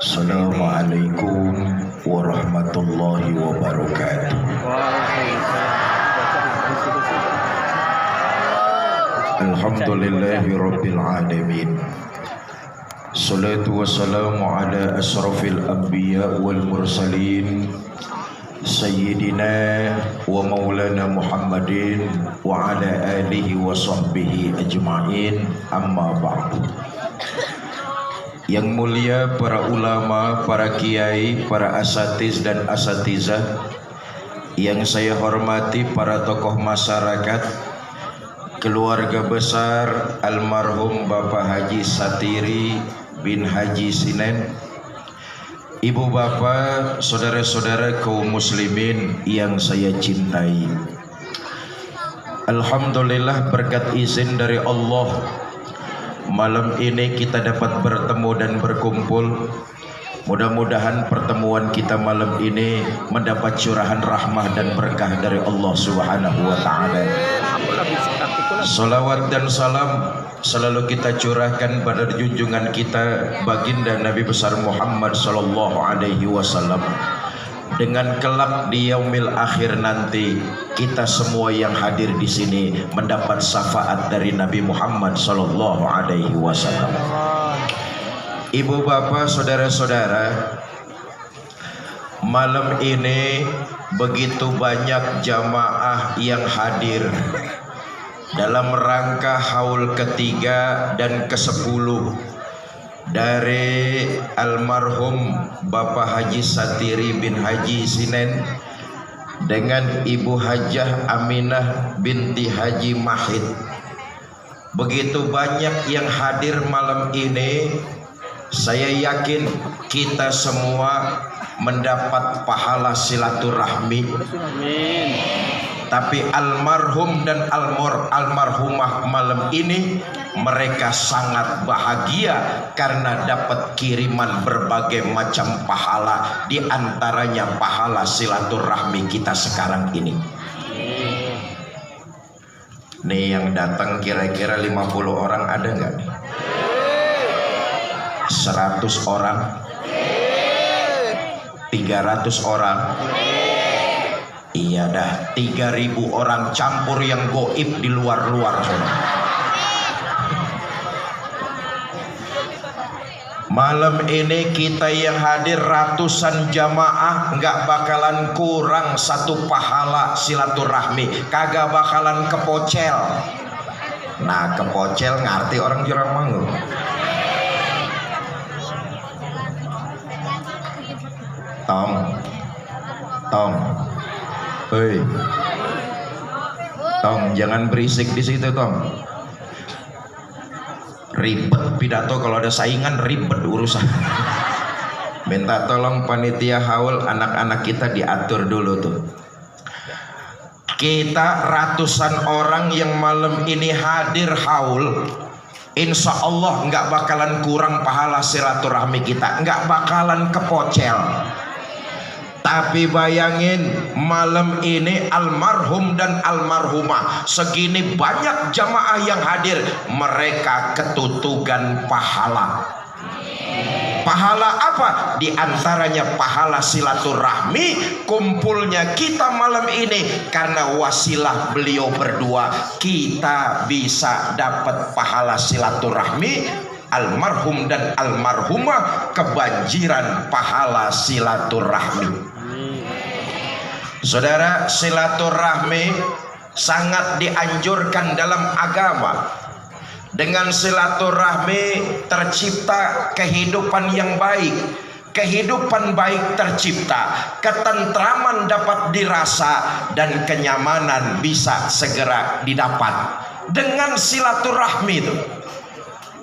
Assalamualaikum warahmatullahi wabarakatuh. Alhamdulillahi rabbil alamin. Salatu wassalamu ala asrafil anbiya wal mursalin Sayyidina wa maulana Muhammadin wa ala alihi wa sahbihi ajma'in, amma ba'du. Yang mulia para ulama, para kiai, para asatiz dan asatizah, yang saya hormati para tokoh masyarakat, keluarga besar almarhum Bapak Haji Satiri bin Haji Sinen, ibu bapak, saudara-saudara kaum muslimin yang saya cintai. Alhamdulillah, berkat izin dari Allah, malam ini kita dapat bertemu dan berkumpul. Mudah-mudahan pertemuan kita malam ini mendapat curahan rahmah dan berkah dari Allah Subhanahu wa taala. Salawat dan salam selalu kita curahkan pada junjungan kita baginda Nabi besar Muhammad sallallahu alaihi wasallam. Dengan kelak di yaumil akhir nanti, kita semua yang hadir di sini mendapat syafaat dari Nabi Muhammad sallallahu alaihi wasallam. Ibu bapak, saudara-saudara, malam ini begitu banyak jamaah yang hadir dalam rangka haul ketiga dan ke-10 dari almarhum Bapak Haji Satiri bin Haji Sinen dengan Ibu Hajah Aminah binti Haji Mahid. Begitu banyak yang hadir malam ini, saya yakin kita semua mendapat pahala silaturahmi. Amin. Tapi almarhum dan almarhumah malam ini mereka sangat bahagia karena dapat kiriman berbagai macam pahala, di antaranya pahala silaturahmi kita sekarang ini. Nih yang datang kira-kira 50 orang ada nggak nih? 100 orang? 300 orang? Iya dah, 3000 orang campur yang goib di luar-luar. Malam ini kita yang hadir ratusan jamaah, nggak bakalan kurang satu pahala silaturahmi, kagak bakalan kepocel. Nah, kepocel ngerti orang Jurang Mangu. Tom, hei, Tom, jangan berisik di situ, Tom. Ribet pidato, kalau ada saingan ribet urusan. Minta tolong panitia haul, anak-anak kita diatur dulu tuh. Kita ratusan orang yang malam ini hadir haul, insya Allah nggak bakalan kurang pahala silaturahmi kita, nggak bakalan kepocel. Tapi bayangin malam ini almarhum dan almarhumah, segini banyak jamaah yang hadir, mereka ketutugan pahala. Pahala apa? Di antaranya pahala silaturahmi, kumpulnya kita malam ini karena wasilah beliau berdua, kita bisa dapat pahala silaturahmi. Almarhum dan almarhumah kebanjiran pahala silaturahmi. Saudara, silaturahmi sangat dianjurkan dalam agama. Dengan silaturahmi tercipta kehidupan yang baik. Kehidupan baik tercipta, ketentraman dapat dirasa, dan kenyamanan bisa segera didapat dengan silaturahmi itu.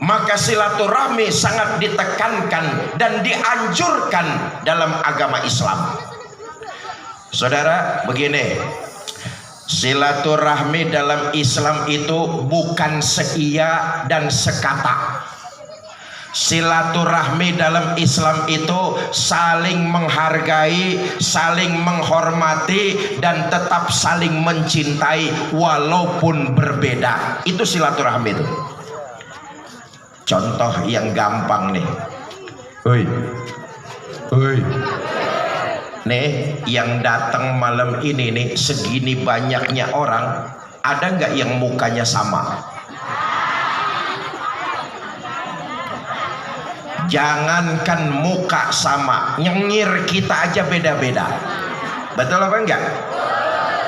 Maka silaturahmi sangat ditekankan dan dianjurkan dalam agama Islam. Saudara, begini, silaturahmi dalam Islam itu bukan seia dan sekata. Silaturahmi dalam Islam itu saling menghargai, saling menghormati, dan tetap saling mencintai walaupun berbeda. Itu silaturahmi itu. Contoh yang gampang nih. Nih yang datang malam ini nih, segini banyaknya orang, ada nggak yang mukanya sama? Jangankan muka sama, nyengir kita aja beda-beda. Betul apa enggak?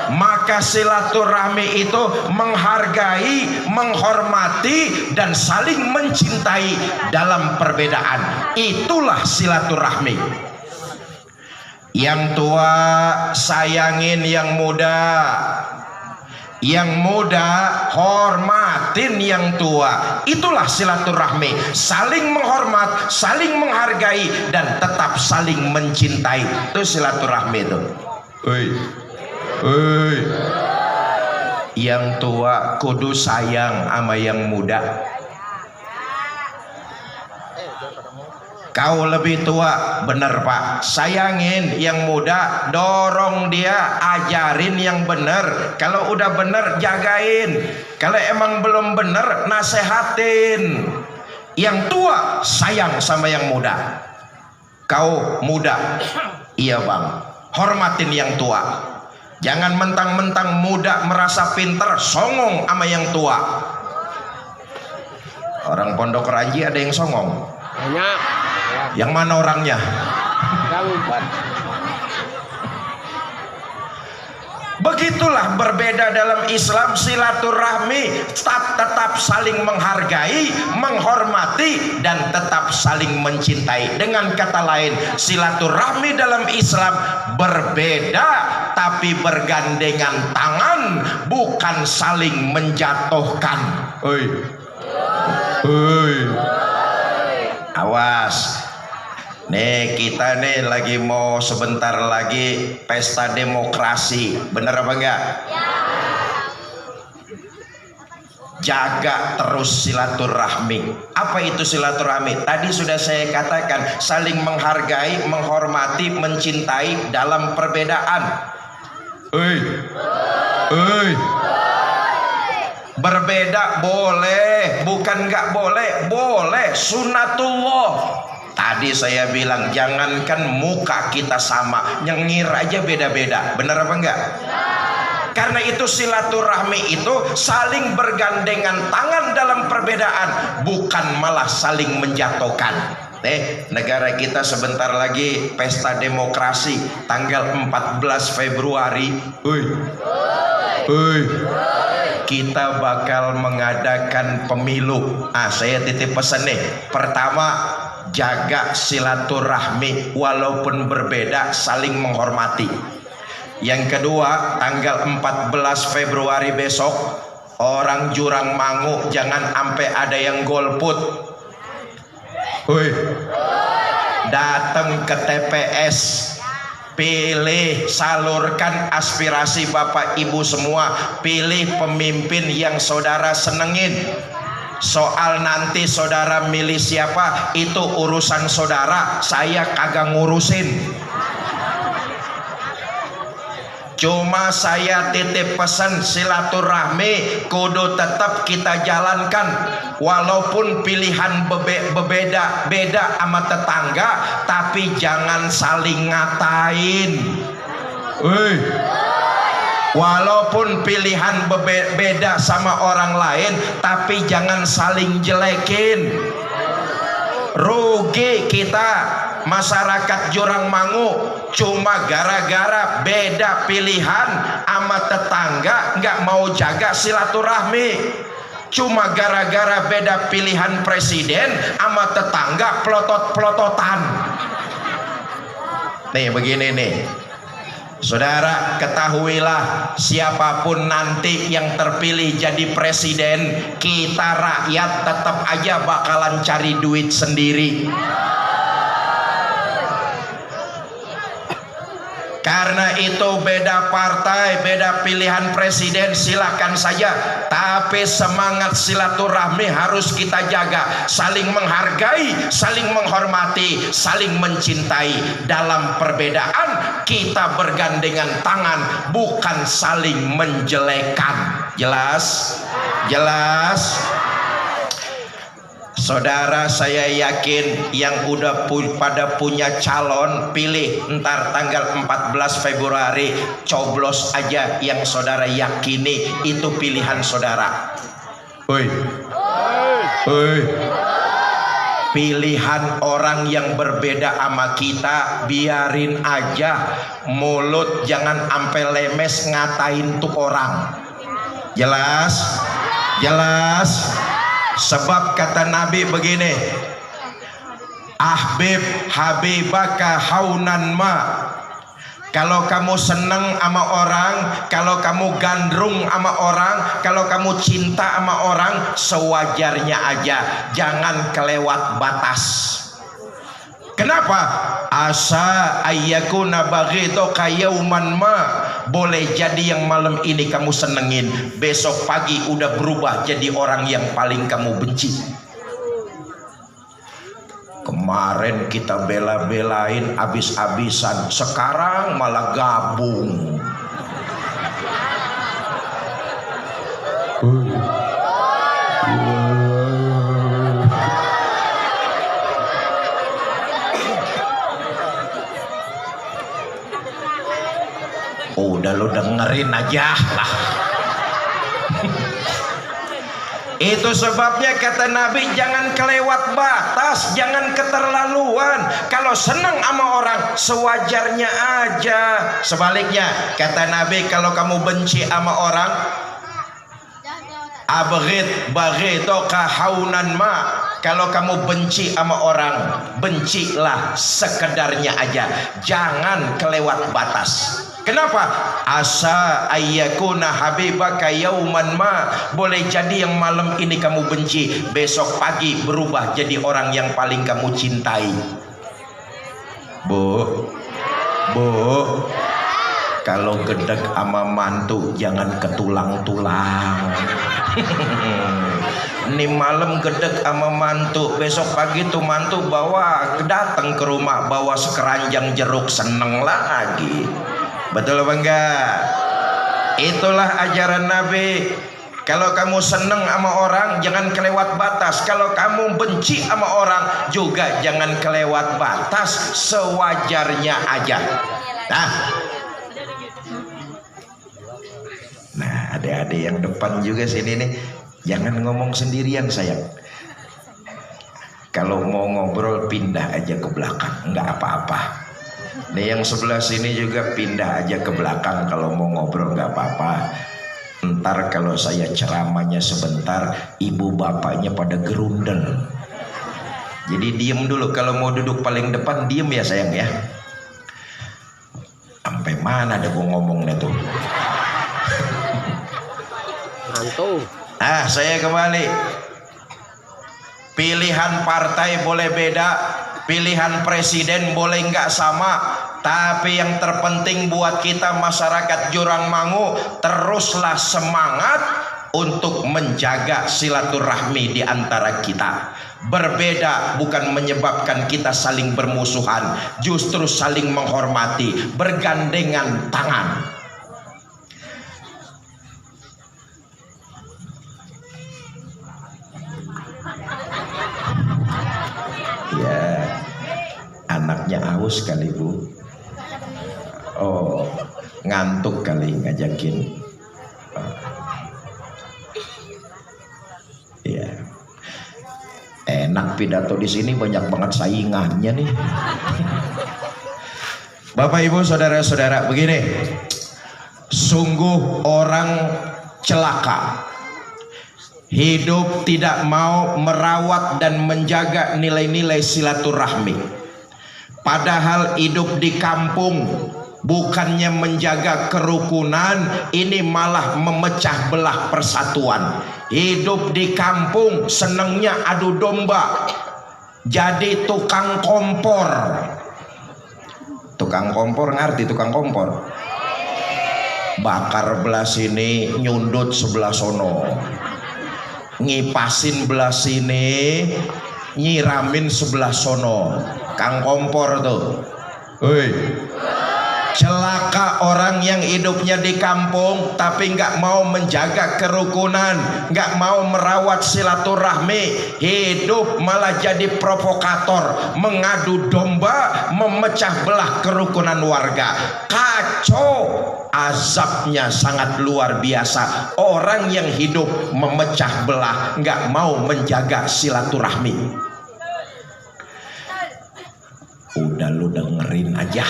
Maka silaturahmi itu menghargai, menghormati, dan saling mencintai dalam perbedaan. Itulah silaturahmi. Yang tua sayangin yang muda, yang muda hormatin yang tua. Itulah silaturahmi, saling menghormat, saling menghargai, dan tetap saling mencintai. Itu silaturahmi itu. Yang tua kudu sayang sama yang muda. Kau lebih tua, bener Pak, sayangin yang muda, dorong dia, ajarin yang bener. Kalau udah bener, jagain. Kalau emang belum bener, nasehatin. Yang tua sayang sama yang muda. Kau muda, iya bang, hormatin yang tua. Jangan mentang-mentang muda merasa pinter, songong sama yang tua. Orang Pondok Ranji ada yang songong? Banyak. Yang mana orangnya? Begitulah berbeda dalam Islam. Silaturahmi tetap saling menghargai, menghormati, dan tetap saling mencintai. Dengan kata lain, silaturahmi dalam Islam berbeda tapi bergandengan tangan, bukan saling menjatuhkan. Awas. Nih kita nih lagi mau sebentar lagi pesta demokrasi, bener apa enggak? Ya. Jaga terus silaturahmi. Apa itu silaturahmi? Tadi sudah saya katakan, saling menghargai, menghormati, mencintai dalam perbedaan. Berbeda boleh, bukan enggak boleh, boleh, sunnatullah. Tadi saya bilang jangankan muka kita sama, nyengir aja beda-beda. Benar apa enggak? Ya. Karena itu silaturahmi itu saling bergandengan tangan dalam perbedaan, bukan malah saling menjatuhkan. Negara kita sebentar lagi pesta demokrasi tanggal 14 Februari. Kita bakal mengadakan pemilu. Saya titip pesan nih. Pertama, jaga silaturahmi walaupun berbeda, saling menghormati. Yang kedua, tanggal 14 Februari besok, orang Jurang Mangu jangan sampai ada yang golput. Datang ke TPS, pilih, salurkan aspirasi Bapak Ibu semua, pilih pemimpin yang saudara senengin. Soal nanti saudara milih siapa, itu urusan saudara, saya kagak ngurusin. Cuma saya titip pesan, silaturahmi kudu tetap kita jalankan. Walaupun pilihan beda sama tetangga, tapi jangan saling ngatain. Walaupun pilihan beda sama orang lain, tapi jangan saling jelekin. Rugi kita masyarakat Jurang Mangu cuma gara-gara beda pilihan sama tetangga, nggak mau jaga silaturahmi. Cuma gara-gara beda pilihan presiden sama tetangga, pelotot-pelototan. Nih begini nih, saudara, ketahuilah siapapun nanti yang terpilih jadi presiden, kita rakyat tetap aja bakalan cari duit sendiri. Karena itu beda partai, beda pilihan presiden, silakan saja. Tapi semangat silaturahmi harus kita jaga. Saling menghargai, saling menghormati, saling mencintai. Dalam perbedaan kita bergandengan tangan, bukan saling menjelekan. Jelas? Jelas? Saudara, saya yakin yang udah pada punya calon, pilih ntar tanggal 14 Februari, coblos aja yang saudara yakini itu pilihan saudara. Oi. Oi. Pilihan orang yang berbeda sama kita biarin aja, mulut jangan ampe lemes ngatain tuh orang. Jelas? Jelas? Sebab kata Nabi begini, ahbib habibaka haunan ma. Kalau kamu seneng sama orang, kalau kamu gandrung sama orang, kalau kamu cinta sama orang, sewajarnya aja, jangan kelewat batas. Kenapa? Asa ayyakuna baghidaka yauman ma. Boleh jadi yang malam ini kamu senengin, besok pagi udah berubah jadi orang yang paling kamu benci. Kemarin kita bela-belain abis-abisan, sekarang malah gabung. Udah lu dengerin aja lah. Itu sebabnya kata Nabi, jangan kelewat batas, jangan keterlaluan. Kalau senang sama orang, sewajarnya aja. Sebaliknya kata Nabi, kalau kamu benci sama orang, abghid baghidaka haunan ma. Kalau kamu benci sama orang, bencilah sekedarnya aja, jangan kelewat batas. Kenapa? Asa ayyakuna habibaka yauman ma. Boleh jadi yang malam ini kamu benci, besok pagi berubah jadi orang yang paling kamu cintai. Bu, kalau gedeg sama mantu jangan ketulang-tulang. Ini malam gedeg sama mantu, besok pagi tuh mantu datang ke rumah bawa sekeranjang jeruk, seneng lagi. Betul apa enggak? Itulah ajaran Nabi. Kalau kamu seneng sama orang, jangan kelewat batas. Kalau kamu benci sama orang, juga jangan kelewat batas, sewajarnya aja. Nah, adik-adik yang depan juga sini nih, jangan ngomong sendirian sayang. Kalau mau ngobrol pindah aja ke belakang, nggak apa-apa. Nih yang sebelah sini juga pindah aja ke belakang kalau mau ngobrol, nggak apa-apa. Ntar kalau saya ceramahnya sebentar, ibu bapaknya pada gerundel. Jadi diem dulu, kalau mau duduk paling depan diem ya sayang ya. Sampai mana ada gua ngomongnya tuh? Mantu. Saya kembali. Pilihan partai boleh beda, pilihan presiden boleh nggak sama, tapi yang terpenting buat kita masyarakat Jurangmangu, teruslah semangat untuk menjaga silaturahmi di antara kita. Berbeda bukan menyebabkan kita saling bermusuhan, justru saling menghormati, bergandengan tangan. Ya, anaknya aus kali Bu. Oh, ngantuk kali ngajakin. Ya, enak pidato di sini, banyak banget saingannya nih. Bapak Ibu saudara-saudara, begini, sungguh orang celaka hidup tidak mau merawat dan menjaga nilai-nilai silaturahmi. Padahal hidup di kampung bukannya menjaga kerukunan, ini malah memecah belah persatuan. Hidup di kampung senengnya adu domba, jadi tukang kompor. Tukang kompor, ngerti tukang kompor? Bakar belah sini, nyundut sebelah sono, ngipasin belah sini, nyiramin sebelah sono. Kang kompor tuh. Woi, Celaka orang yang hidupnya di kampung tapi nggak mau menjaga kerukunan, nggak mau merawat silaturahmi, hidup malah jadi provokator, mengadu domba, memecah belah kerukunan warga. Kacau, azabnya sangat luar biasa. Orang yang hidup memecah belah, nggak mau menjaga silaturahmi. Udah lu dengerin aja.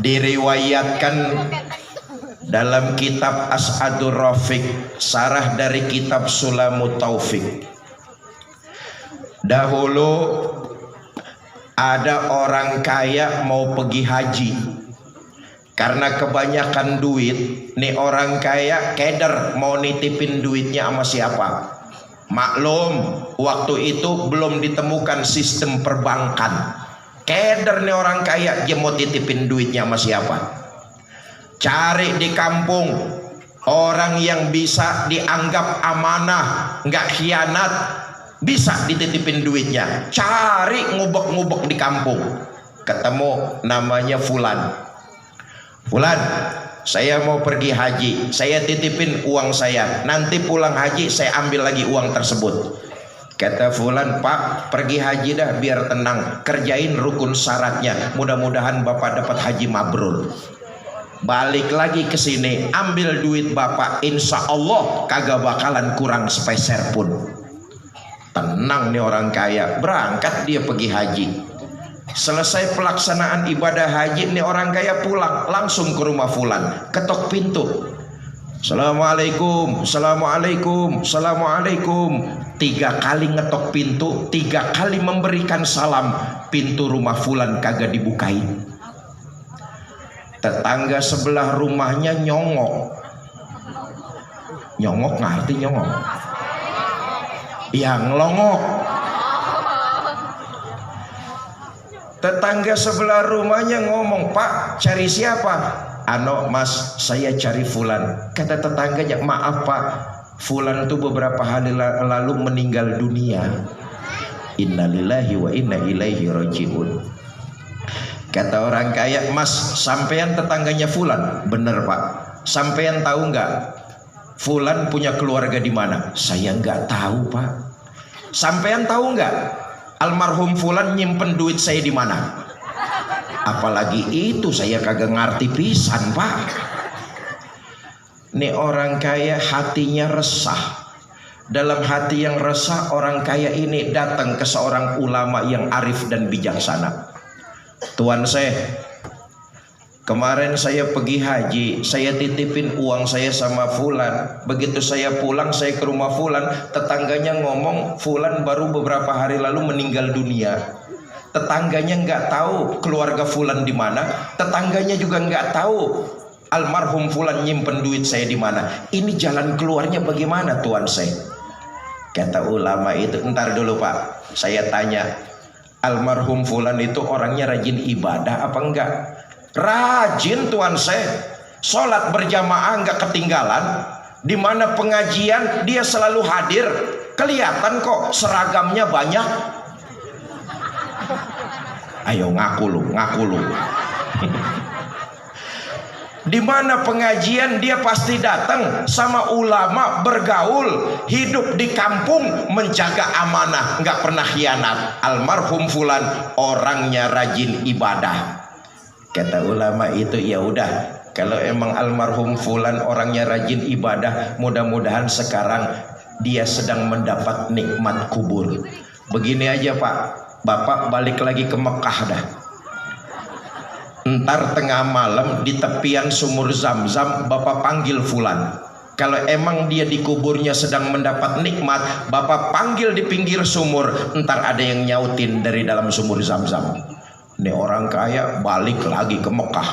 Diriwayatkan dalam kitab As'adur Rafiq, sarah dari kitab Sulamut Taufik, dahulu ada orang kaya mau pergi haji. Karena kebanyakan duit, nih orang kaya keder mau nitipin duitnya sama siapa. Maklum, waktu itu belum ditemukan sistem perbankan. Keder nih orang kaya, dia mau titipin duitnya sama siapa. Cari di kampung orang yang bisa dianggap amanah, nggak khianat, bisa dititipin duitnya. Cari ngubek-ngubek di kampung, ketemu namanya Fulan. Fulan, saya mau pergi haji, saya titipin uang saya, nanti pulang haji saya ambil lagi uang tersebut. Kata Fulan, Pak, pergi haji dah biar tenang, kerjain rukun syaratnya, mudah-mudahan Bapak dapat haji mabrur. Balik lagi ke sini, ambil duit Bapak, insya Allah kagak bakalan kurang sepeser pun. Tenang nih orang kaya, berangkat dia pergi haji. Selesai pelaksanaan ibadah haji, nih orang kaya pulang langsung ke rumah Fulan, ketok pintu. Assalamualaikum, assalamualaikum, assalamualaikum. 3 kali ngetok pintu, 3 kali memberikan salam. Pintu rumah Fulan kagak dibukain. Tetangga sebelah rumahnya nyongok. Nyongok ngerti nyongok? Yang ngelongok. Tetangga sebelah rumahnya ngomong, Pak, cari siapa? Ano Mas, saya cari Fulan. Kata tetangganya, maaf Pak, Fulan itu beberapa hari lalu meninggal dunia. Innalillahi wa inna ilaihi rajiun. Kata orang kaya, Mas, sampean tetangganya Fulan? Bener Pak. Sampean tahu nggak Fulan punya keluarga di mana? Saya nggak tahu Pak. Sampean tahu nggak almarhum Fulan nyimpen duit saya di mana? Apalagi itu saya kagak ngerti pisan Pak. Nih orang kaya hatinya resah. Dalam hati yang resah, orang kaya ini datang ke seorang ulama yang arif dan bijaksana. Tuan saya, kemarin saya pergi haji, saya titipin uang saya sama Fulan. Begitu saya pulang, saya ke rumah Fulan, tetangganya ngomong Fulan baru beberapa hari lalu meninggal dunia. Tetangganya nggak tahu keluarga Fulan di mana, tetangganya juga nggak tahu almarhum Fulan nyimpen duit saya di mana. Ini jalan keluarnya bagaimana Tuan saya? Kata ulama itu, ntar dulu Pak, saya tanya, almarhum Fulan itu orangnya rajin ibadah apa enggak? Rajin Tuan saya, sholat berjamaah nggak ketinggalan, di mana pengajian dia selalu hadir, kelihatan kok seragamnya banyak. Ayo ngaku lu, ngaku lu. Di mana pengajian dia pasti datang, sama ulama bergaul, hidup di kampung menjaga amanah, nggak pernah khianat. Almarhum Fulan orangnya rajin ibadah. Kata ulama itu, ya udah, kalau emang almarhum Fulan orangnya rajin ibadah, mudah-mudahan sekarang dia sedang mendapat nikmat kubur. Begini aja Pak, Bapak balik lagi ke Mekah dah. Ntar tengah malam di tepian sumur Zam-Zam Bapak panggil Fulan. Kalau emang dia di kuburnya sedang mendapat nikmat, Bapak panggil di pinggir sumur, ntar ada yang nyautin dari dalam sumur Zam-Zam. Ini orang kaya balik lagi ke Mekah.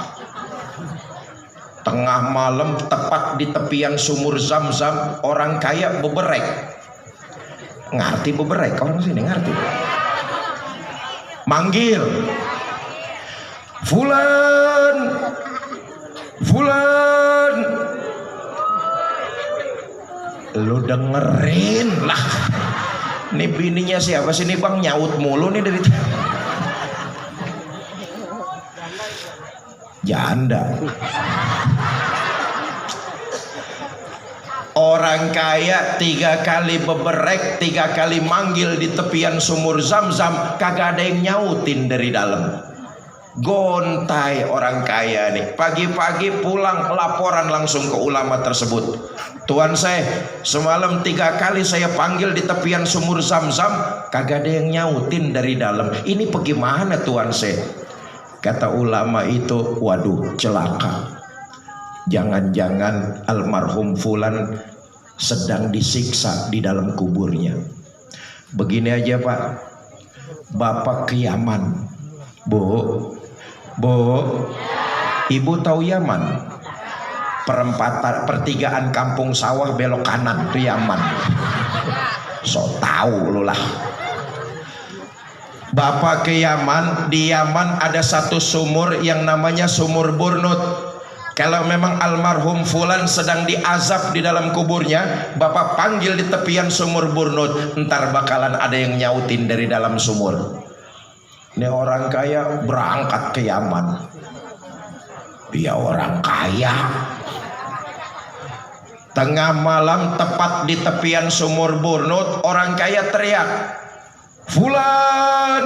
Tengah malam tepat di tepian sumur Zam-Zam, orang kaya beberek. Ngerti beberek? Orang sini ngerti? Manggil Fulan, Fulan, lu dengerin lah. Nih bininya siapa sih nih Bang, nyaut mulu nih dari janda. Orang kaya 3 kali beberek, 3 kali manggil di tepian sumur Zam-Zam, kagak ada yang nyautin dari dalam. Gontai orang kaya nih. Pagi-pagi pulang laporan langsung ke ulama tersebut. Tuan saya, semalam 3 kali saya panggil di tepian sumur Zam-Zam, kagak ada yang nyautin dari dalam. Ini bagaimana tuan saya? Kata ulama itu, waduh celaka. Jangan-jangan almarhum fulan sedang disiksa di dalam kuburnya. Begini aja Pak, Bapak ke Yaman. Bu, Ibu tahu Yaman? Pertigaan kampung sawah belok kanan itu Yaman. So tahu lu lah. Bapak ke Yaman, di Yaman ada satu sumur yang namanya sumur Burnut. Kalau memang almarhum fulan sedang diazab di dalam kuburnya, Bapak panggil di tepian sumur Burnut, ntar bakalan ada yang nyautin dari dalam sumur. Ini orang kaya berangkat ke Yaman. Dia orang kaya. Tengah malam tepat di tepian sumur Burnut, orang kaya teriak, "Fulan!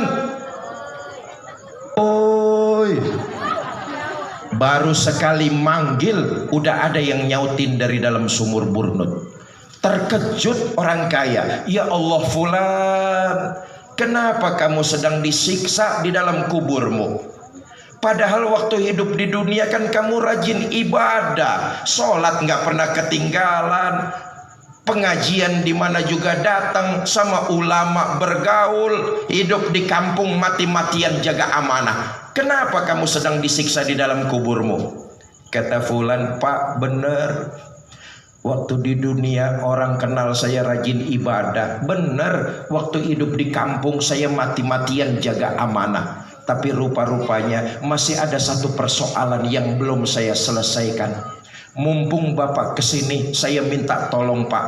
Oi!" Baru sekali manggil udah ada yang nyautin dari dalam sumur Burnut. Terkejut orang kaya, "Ya Allah fulan, kenapa kamu sedang disiksa di dalam kuburmu? Padahal waktu hidup di dunia kan kamu rajin ibadah, sholat nggak pernah ketinggalan, pengajian di mana juga datang, sama ulama bergaul, hidup di kampung mati-matian jaga amanah. Kenapa kamu sedang disiksa di dalam kuburmu?" Kata fulan, "Pak, bener. Waktu di dunia orang kenal saya rajin ibadah. Bener, waktu hidup di kampung saya mati-matian jaga amanah. Tapi rupa-rupanya masih ada satu persoalan yang belum saya selesaikan. Mumpung Bapak kesini, saya minta tolong Pak,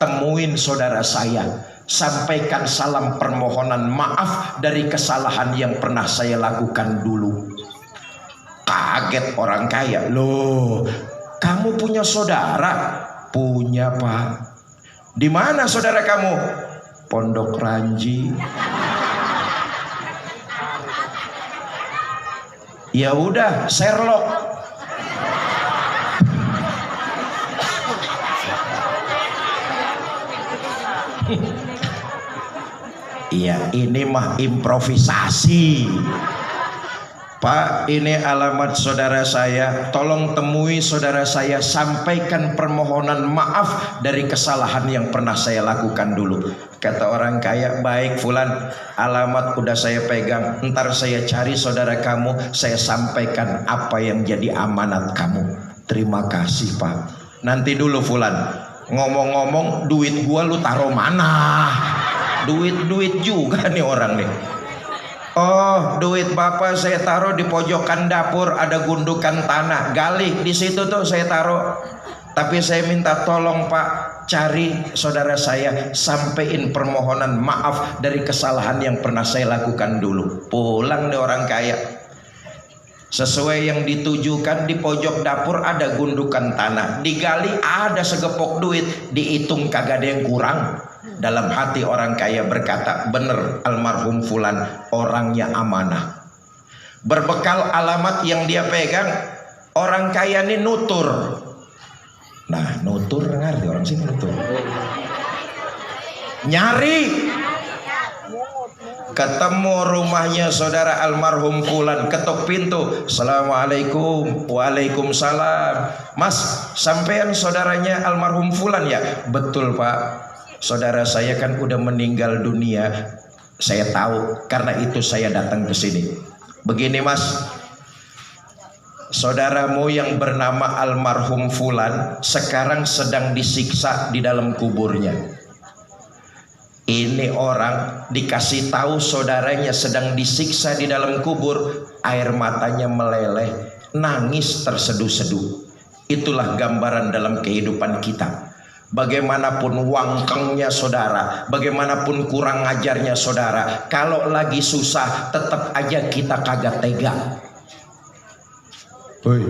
temuin saudara saya. Sampaikan salam permohonan maaf dari kesalahan yang pernah saya lakukan dulu." Kaget orang kaya, "Loh, kamu punya saudara?" "Punya Pak." "Di mana saudara kamu?" "Pondok Ranji." "Ya udah, Sherlock." Iya, ini mah improvisasi. "Pak, ini alamat saudara saya, tolong temui saudara saya, sampaikan permohonan maaf dari kesalahan yang pernah saya lakukan dulu." Kata orang kaya, "Baik fulan, alamat udah saya pegang, ntar saya cari saudara kamu, saya sampaikan apa yang jadi amanat kamu." "Terima kasih Pak." "Nanti dulu fulan, ngomong-ngomong duit gua lu taruh mana?" Duit juga nih orang nih. "Oh, duit Bapak saya taruh di pojokan dapur, ada gundukan tanah, gali di situ tuh saya taruh. Tapi saya minta tolong Pak, cari saudara saya, sampein permohonan maaf dari kesalahan yang pernah saya lakukan dulu." Pulang nih orang kaya. Sesuai yang ditujukan, di pojok dapur ada gundukan tanah, digali ada segepok duit, dihitung kagak ada yang kurang. Dalam hati orang kaya berkata, bener almarhum fulan orangnya amanah. Berbekal alamat yang dia pegang, orang kaya ini nutur. Nah, nutur ngerti orang sini nutur. Nyari. Ketemu rumahnya saudara almarhum fulan, ketuk pintu. "Assalamualaikum." "Waalaikumsalam." "Mas, sampean saudaranya almarhum fulan ya?" "Betul Pak, saudara saya kan udah meninggal dunia. Saya tahu, karena itu saya datang ke sini. Begini Mas, saudaramu yang bernama almarhum fulan sekarang sedang disiksa di dalam kuburnya. Ini orang dikasih tahu saudaranya sedang disiksa di dalam kubur, air matanya meleleh, nangis terseduh-seduh. Itulah gambaran dalam kehidupan kita. Bagaimanapun wangkengnya saudara, bagaimanapun kurang ajarnya saudara, kalau lagi susah tetap aja kita kagak tega. Woi.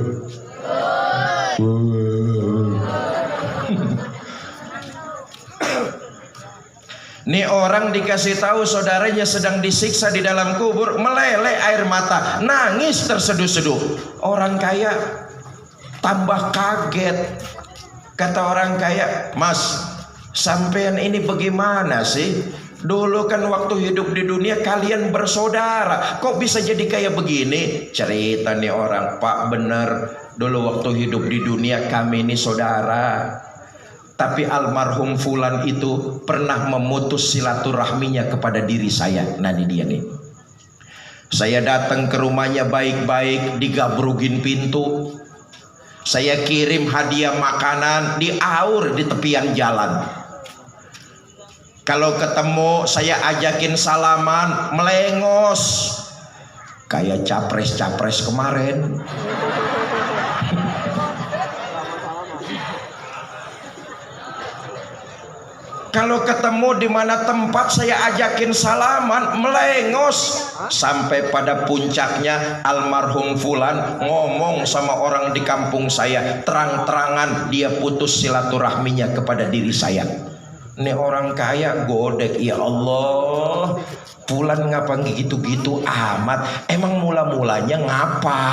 Nih orang dikasih tahu saudaranya sedang disiksa di dalam kubur, meleleh air mata, nangis terseduh-seduh. Orang kaya tambah kaget. Kata orang kaya, "Mas, sampean ini bagaimana sih? Dulu kan waktu hidup di dunia kalian bersaudara, kok bisa jadi kayak begini?" Cerita nih orang, "Pak, bener, dulu waktu hidup di dunia kami ini saudara. Tapi almarhum fulan itu pernah memutus silaturahminya kepada diri saya." Nah ini dia nih. Saya datang ke rumahnya baik-baik, digabrugin pintu. Saya kirim hadiah makanan, diaur di tepian jalan. Kalau ketemu saya ajakin salaman, melengos. Kayak capres-capres kemarin. Kalau ketemu di mana tempat saya ajakin salaman, melengos. Sampai pada puncaknya almarhum fulan ngomong sama orang di kampung saya, terang-terangan dia putus silaturahminya kepada diri saya. Ini orang kaya godek, ya Allah, fulan ngapa gitu-gitu amat? Emang mula-mulanya ngapa?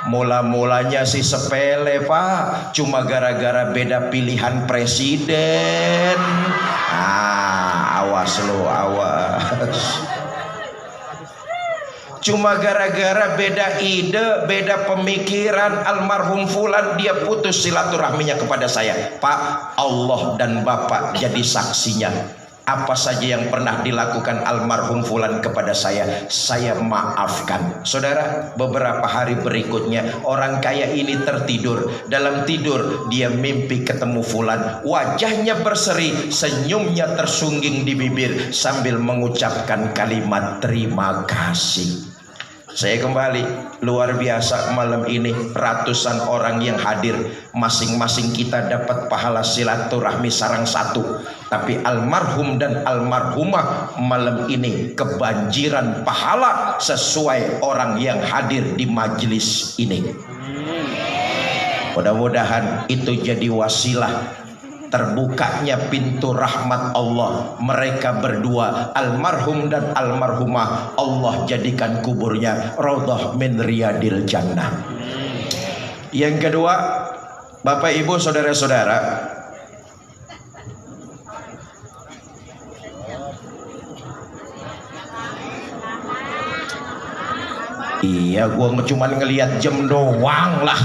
Mula-mulanya sih sepele, Pak, cuma gara-gara beda pilihan presiden. Awas lo, awas. Cuma gara-gara beda ide, beda pemikiran, almarhum fulan dia putus silaturahminya kepada saya. Pak, Allah dan Bapak jadi saksinya. Apa saja yang pernah dilakukan almarhum fulan kepada saya maafkan. Saudara, beberapa hari berikutnya orang kaya ini tertidur. Dalam tidur dia mimpi ketemu fulan. Wajahnya berseri, senyumnya tersungging di bibir sambil mengucapkan kalimat terima kasih. Saya kembali, luar biasa malam ini ratusan orang yang hadir, masing-masing kita dapat pahala silaturahmi sarang satu. Tapi almarhum dan almarhumah malam ini kebanjiran pahala sesuai orang yang hadir di majelis ini. Mudah-mudahan itu jadi wasilah terbukanya pintu rahmat Allah. Mereka berdua, almarhum dan almarhumah, Allah jadikan kuburnya raudhah min riyadil jannah. Yang kedua, Bapak Ibu saudara-saudara, iya gua cuma ngelihat jam doang lah.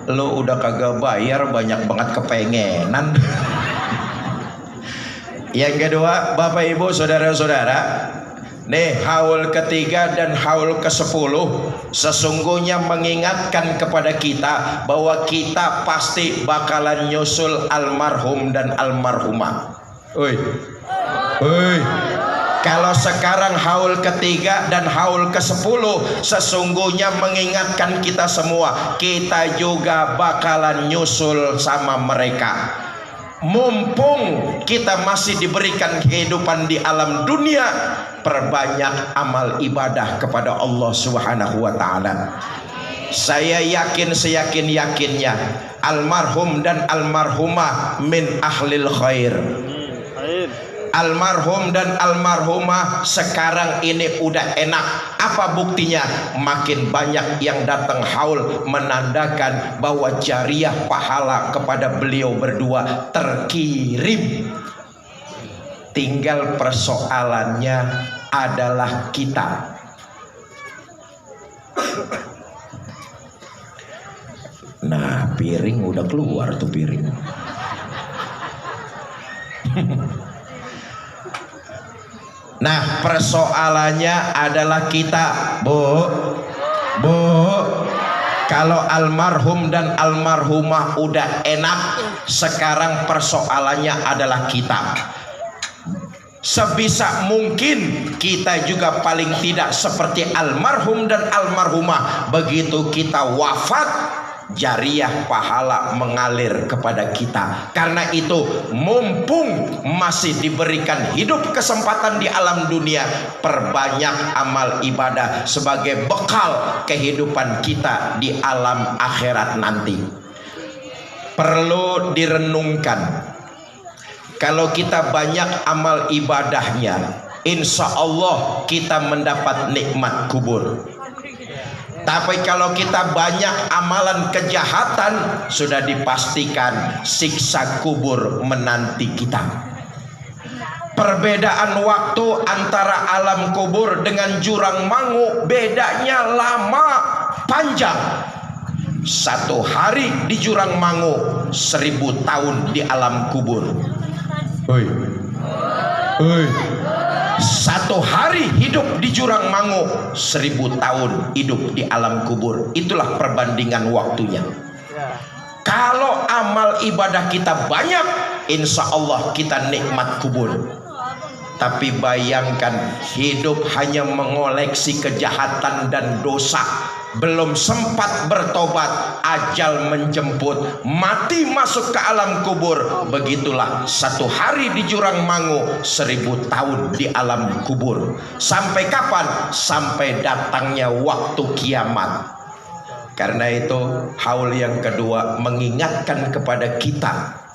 Lo udah kagak bayar banyak banget kepengenan. Yang kedua, Bapak Ibu saudara-saudara, nih haul ketiga dan haul ke-10 sesungguhnya mengingatkan kepada kita bahwa kita pasti bakalan nyusul almarhum dan almarhumah. Oi. Kalau sekarang haul ketiga dan haul ke-10 sesungguhnya mengingatkan kita semua, kita juga bakalan nyusul sama mereka. Mumpung kita masih diberikan kehidupan di alam dunia, perbanyak amal ibadah kepada Allah Subhanahu wa ta'ala. Saya yakin seyakin-yakinnya almarhum dan almarhumah min ahlil khair. Almarhum dan almarhumah sekarang ini udah enak. Apa buktinya? Makin banyak yang datang haul menandakan bahwa jariah pahala kepada beliau berdua terkirim. Tinggal persoalannya adalah kita. Nah, piring udah keluar tuh piring. Nah, persoalannya adalah kita, Bu. Kalau almarhum dan almarhumah udah enak, sekarang persoalannya adalah kita. Sebisa mungkin kita juga paling tidak seperti almarhum dan almarhumah. Begitu kita wafat, jariah pahala mengalir kepada kita. Karena itu mumpung masih diberikan hidup kesempatan di alam dunia, perbanyak amal ibadah sebagai bekal kehidupan kita di alam akhirat nanti. Perlu direnungkan, kalau kita banyak amal ibadahnya, insya Allah kita mendapat nikmat kubur. Tapi kalau kita banyak amalan kejahatan, sudah dipastikan siksa kubur menanti kita. Perbedaan waktu antara alam kubur dengan jurang mangu bedanya lama panjang. 1 hari di jurang mangu, 1000 tahun di alam kubur. Oi. 1 hari hidup di jurang mangu, 1000 tahun hidup di alam kubur. Itulah perbandingan waktunya. Kalau amal ibadah kita banyak, insya Allah kita nikmat kubur. Tapi bayangkan, hidup hanya mengoleksi kejahatan dan dosa, belum sempat bertobat, ajal menjemput, mati masuk ke alam kubur. Begitulah 1 hari di jurang mangu, 1000 tahun di alam kubur. Sampai kapan? Sampai datangnya waktu kiamat. Karena itu haul yang kedua mengingatkan kepada kita,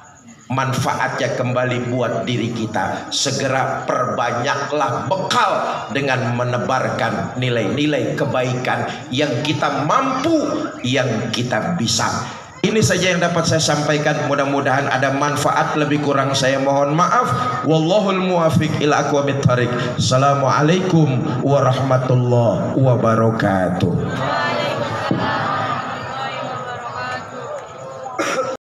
manfaatnya kembali buat diri kita. Segera perbanyaklah bekal dengan menebarkan nilai-nilai kebaikan yang kita mampu, yang kita bisa. Ini saja yang dapat saya sampaikan. Mudah-mudahan ada manfaat. Lebih kurang saya mohon maaf. Wallahul muwafiq ila aqwamit thariq. Assalamualaikum warahmatullahi wabarakatuh.